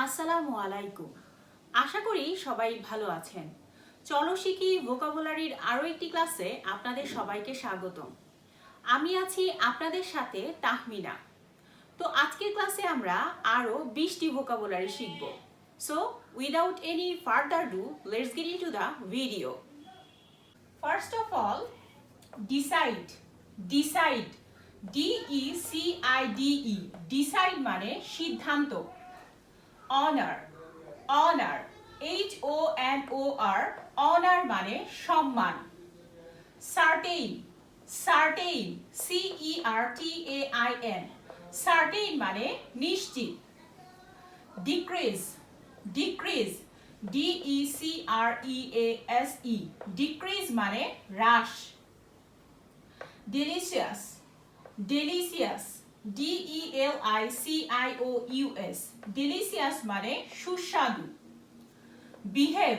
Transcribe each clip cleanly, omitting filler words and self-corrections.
আসসালামু আলাইকুম। আশা করি সবাই ভালো আছেন। চলো শিখি ভোকাবুলারির আরও একটি ক্লাসে আপনাদের সবাইকে স্বাগতম। আমি আছি আপনাদের সাথে তাহমিনা। তো আজকের ক্লাসে আমরা আরও 20টি ভোকাবুলারি শিখব। So without any further do, let's get into the video. First of all, decide. Decide, DECIDE, decide মানে সিদ্ধান্ত। অনার, অনার, HONOR, অনার মানে সম্মান। সার্টেইন, সার্টেইন, CERTAIN, সার্টেইন মানে নিশ্চিত। ডিক্রিজ, ডিক্রিজ, DECREASE, ডিক্রিজ মানে হ্রাস। ডেলিশিয়াস, ডেলিশিয়াস, DELICIOUS, ডেলিশিয়াস মানে সুস্বাদু। বিহেভ,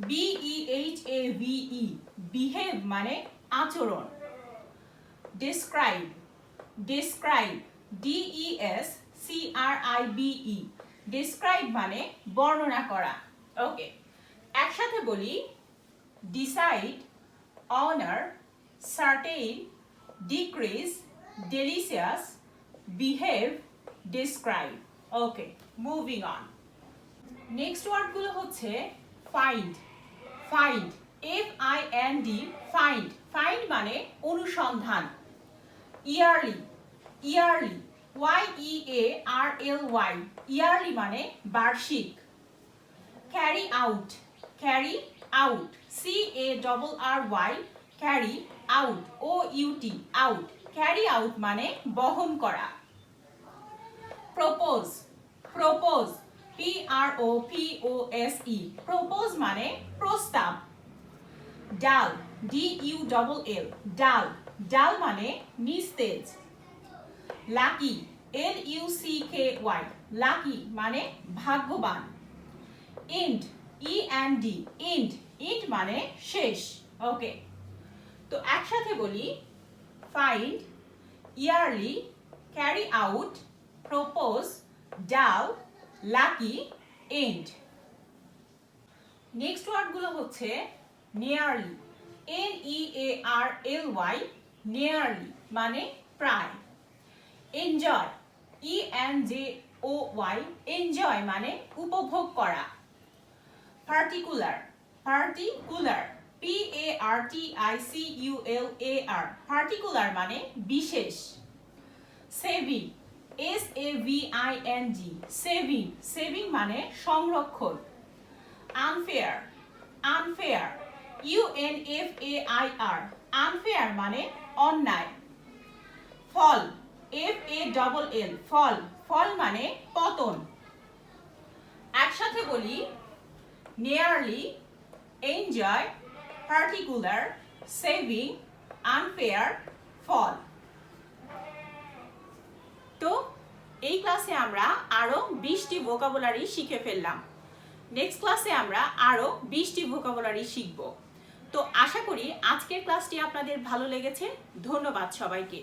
BEHAVE, বিহেভ মানে আচরণ। ডেসক্রাইব, ডেসক্রাইব, DESCRIBE, ডেসক্রাইব মানে বর্ণনা করা। ওকে, একসাথে বলি, decide, honour, certain, decrease, delicious, behave, describe. Okay, moving on. Next word গুলো হচ্ছে find. Find, FIND, find. Find মানে অনুসন্ধান। Yearly, yearly, YEARLY, yearly মানে বার্ষিক। Carry out, carry out, CARRY, carry out, OUT, out. Carry out মানে বহন করা। Propose, propose, PROPOSE, propose মানে প্রস্তাব। ডাল, DULL, ডাল, ডাল মানে নিস্তেজ। লাকি, LUCKY, লাকি মানে ভাগ্যবান। ইন্ড, END, ইন্ড, ইন্ড মানে শেষ। ওকে, তো একসাথে বলি, find, yearly, carry out, propose, dull, lucky, end. Next word গুলো হচ্ছে nearly, NEARLY, nearly মানে প্রায়। enjoy, ENJOY, enjoy মানে উপভোগ করা। particular, particular, PARTICULAR, particular মানে বিশেষ। সেভিং, SAVING, সেভিং, সেভিং মানে সংরক্ষণ। আনফেয়ার, আনফেয়ার, UNFAIR, আনফেয়ার মানে অন্যায়। ফল, FALL, ফল, ফল মানে পতন। একসাথে বলি, nearly, enjoy, particular, saving, unfair, fall. তো এই ক্লাসে আমরা আরো 20টি ভোকাবুলারি শিখে ফেললাম। নেক্সট ক্লাসে আমরা আরো 20টি ভোকাবুলারি শিখব। তো আশা করি আজকের ক্লাসটি আপনাদের ভালো লেগেছে। ধন্যবাদ সবাইকে।